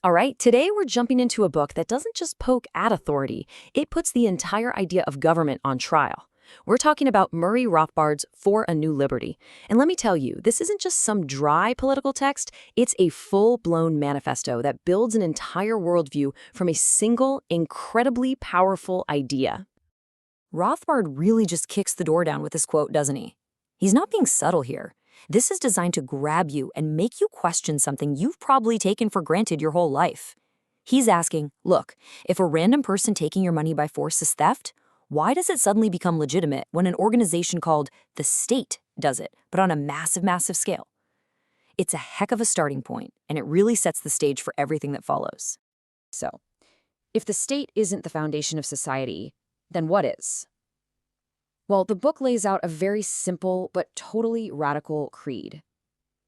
All right, today we're jumping into a book that doesn't just poke at authority, it puts the entire idea of government on trial. We're talking about Murray Rothbard's For a New Liberty. And let me tell you, this isn't just some dry political text, it's a full-blown manifesto that builds an entire worldview from a single, incredibly powerful idea. Rothbard really just kicks the door down with this quote, doesn't he? He's not being subtle here. This is designed to grab you and make you question something you've probably taken for granted your whole life. He's asking, look, if a random person taking your money by force is theft, why does it suddenly become legitimate when an organization called the state does it, but on a massive, massive scale? It's a heck of a starting point, and it really sets the stage for everything that follows. So, if the state isn't the foundation of society, then what is? Well, the book lays out a very simple but totally radical creed.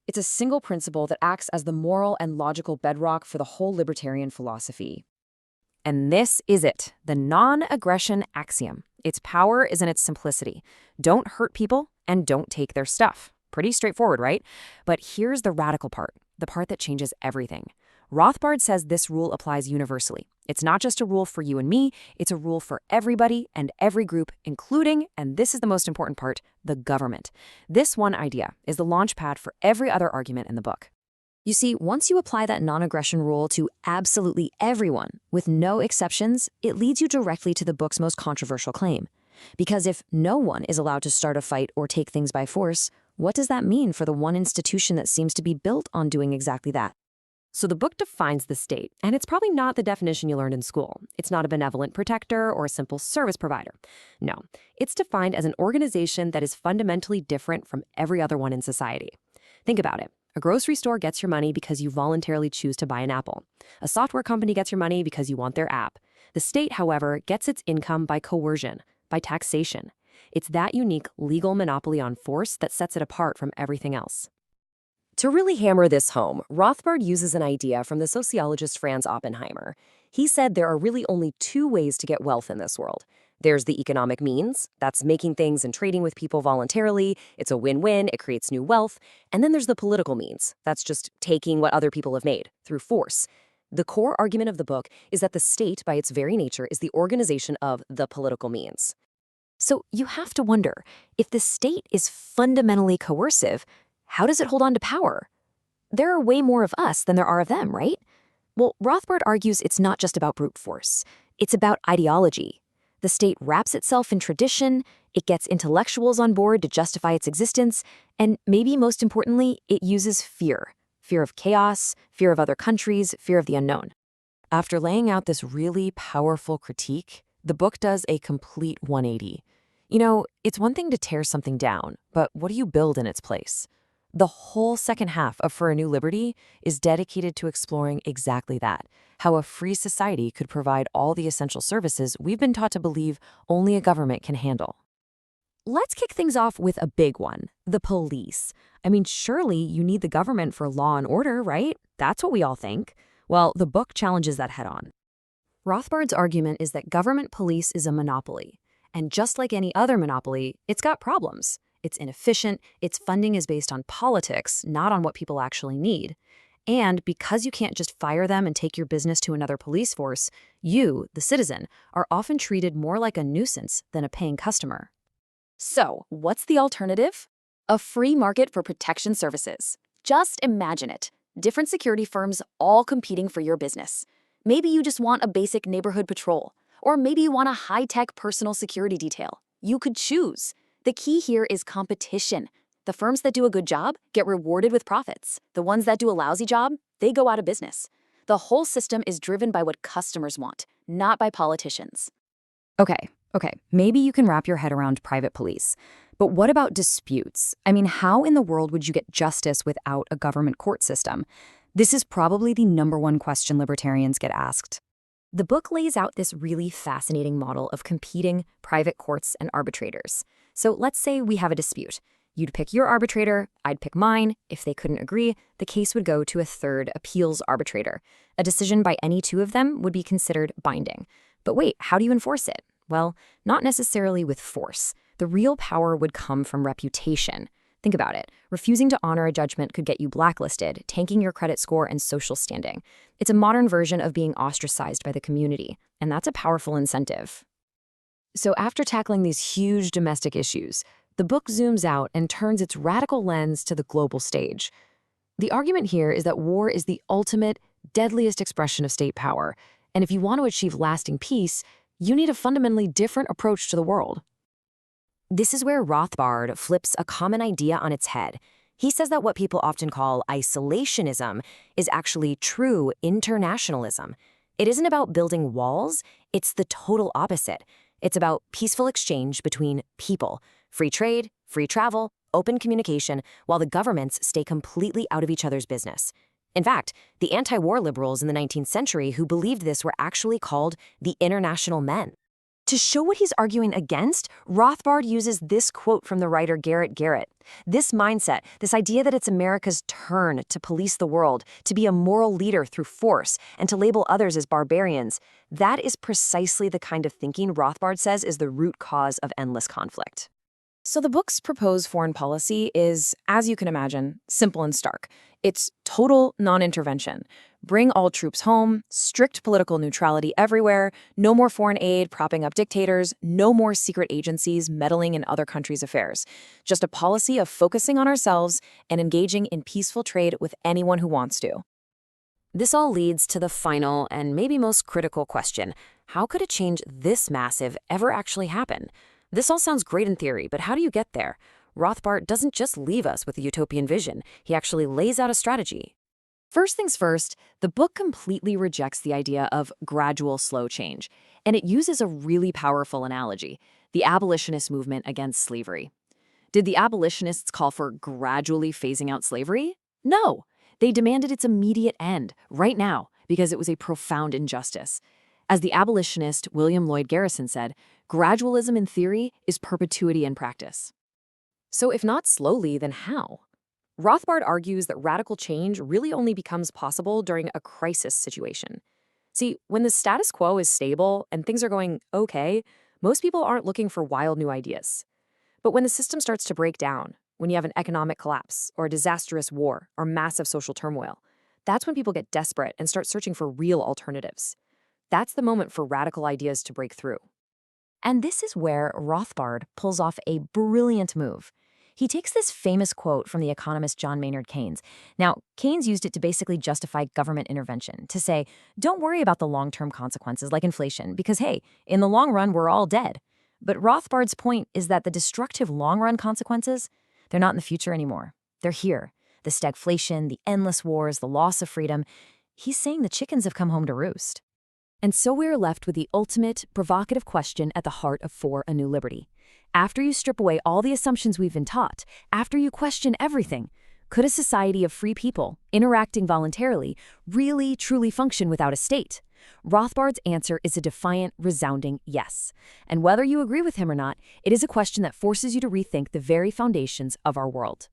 It's a single principle that acts as the moral and logical bedrock for the whole libertarian philosophy. And this is it, the non-aggression axiom. Its power is in its simplicity. Don't hurt people and don't take their stuff. Pretty straightforward, right? But here's the radical part, the part that changes everything. Rothbard says this rule applies universally. It's not just a rule for you and me, it's a rule for everybody and every group, including, and this is the most important part, the government. This one idea is the launch pad for every other argument in the book. You see, once you apply that non-aggression rule to absolutely everyone, with no exceptions, it leads you directly to the book's most controversial claim. Because if no one is allowed to start a fight or take things by force, what does that mean for the one institution that seems to be built on doing exactly that? So the book defines the state, and it's probably not the definition you learned in school. It's not a benevolent protector or a simple service provider. No, it's defined as an organization that is fundamentally different from every other one in society. Think about it. A grocery store gets your money because you voluntarily choose to buy an apple. A software company gets your money because you want their app. The state, however, gets its income by coercion, by taxation. It's that unique legal monopoly on force that sets it apart from everything else. To really hammer this home, Rothbard uses an idea from the sociologist Franz Oppenheimer. He said there are really only two ways to get wealth in this world. There's the economic means, that's making things and trading with people voluntarily. It's a win-win, it creates new wealth. And then there's the political means, that's just taking what other people have made, through force. The core argument of the book is that the state, by its very nature, is the organization of the political means. So you have to wonder, if the state is fundamentally coercive, how does it hold on to power? There are way more of us than there are of them, right? Well, Rothbard argues it's not just about brute force. It's about ideology. The state wraps itself in tradition, it gets intellectuals on board to justify its existence, and maybe most importantly, it uses fear. Fear of chaos, fear of other countries, fear of the unknown. After laying out this really powerful critique, the book does a complete 180. You know, it's one thing to tear something down, but what do you build in its place? The whole second half of For a New Liberty is dedicated to exploring exactly that, how a free society could provide all the essential services we've been taught to believe only a government can handle. Let's kick things off with a big one, the police. I mean, surely you need the government for law and order, right? That's what we all think. Well, the book challenges that head-on. Rothbard's argument is that government police is a monopoly. And just like any other monopoly, it's got problems. It's inefficient, its funding is based on politics, not on what people actually need. And because you can't just fire them and take your business to another police force, you, the citizen, are often treated more like a nuisance than a paying customer. So, what's the alternative? A free market for protection services. Just imagine it. Different security firms all competing for your business. Maybe you just want a basic neighborhood patrol, or maybe you want a high-tech personal security detail. You could choose. The key here is competition. The firms that do a good job get rewarded with profits. The ones that do a lousy job, they go out of business. The whole system is driven by what customers want, not by politicians. Okay, maybe you can wrap your head around private police. But what about disputes? I mean, how in the world would you get justice without a government court system? This is probably the #1 question libertarians get asked. The book lays out this really fascinating model of competing private courts and arbitrators. So let's say we have a dispute. You'd pick your arbitrator, I'd pick mine. If they couldn't agree, the case would go to a third appeals arbitrator. A decision by any two of them would be considered binding. But wait, how do you enforce it? Well, not necessarily with force. The real power would come from reputation. Think about it. Refusing to honor a judgment could get you blacklisted, tanking your credit score and social standing. It's a modern version of being ostracized by the community, and that's a powerful incentive. So after tackling these huge domestic issues, the book zooms out and turns its radical lens to the global stage. The argument here is that war is the ultimate, deadliest expression of state power, and if you want to achieve lasting peace, you need a fundamentally different approach to the world. This is where Rothbard flips a common idea on its head. He says that what people often call isolationism is actually true internationalism. It isn't about building walls, it's the total opposite. It's about peaceful exchange between people, free trade, free travel, open communication, while the governments stay completely out of each other's business. In fact, the anti-war liberals in the 19th century who believed this were actually called the international men. To show what he's arguing against, Rothbard uses this quote from the writer Garrett. This mindset, this idea that it's America's turn to police the world, to be a moral leader through force, and to label others as barbarians, that is precisely the kind of thinking Rothbard says is the root cause of endless conflict. So the book's proposed foreign policy is, as you can imagine, simple and stark. It's total non-intervention. Bring all troops home, strict political neutrality everywhere, no more foreign aid propping up dictators, no more secret agencies meddling in other countries' affairs. Just a policy of focusing on ourselves and engaging in peaceful trade with anyone who wants to. This all leads to the final and maybe most critical question. How could a change this massive ever actually happen? This all sounds great in theory, but how do you get there? Rothbard doesn't just leave us with a utopian vision. He actually lays out a strategy. First things first, the book completely rejects the idea of gradual slow change, and it uses a really powerful analogy, the abolitionist movement against slavery. Did the abolitionists call for gradually phasing out slavery? No. They demanded its immediate end, right now, because it was a profound injustice. As the abolitionist William Lloyd Garrison said, gradualism in theory is perpetuity in practice. So if not slowly, then how? Rothbard argues that radical change really only becomes possible during a crisis situation. See, when the status quo is stable and things are going okay, most people aren't looking for wild new ideas. But when the system starts to break down, when you have an economic collapse or a disastrous war or massive social turmoil, that's when people get desperate and start searching for real alternatives. That's the moment for radical ideas to break through. And this is where Rothbard pulls off a brilliant move. He takes this famous quote from the economist John Maynard Keynes. Now, Keynes used it to basically justify government intervention, to say, don't worry about the long-term consequences like inflation, because hey, in the long run, we're all dead. But Rothbard's point is that the destructive long-run consequences, they're not in the future anymore. They're here. The stagflation, the endless wars, the loss of freedom. He's saying the chickens have come home to roost. And so we're left with the ultimate, provocative question at the heart of For a New Liberty. After you strip away all the assumptions we've been taught, after you question everything, could a society of free people, interacting voluntarily, really, truly function without a state? Rothbard's answer is a defiant, resounding yes. And whether you agree with him or not, it is a question that forces you to rethink the very foundations of our world.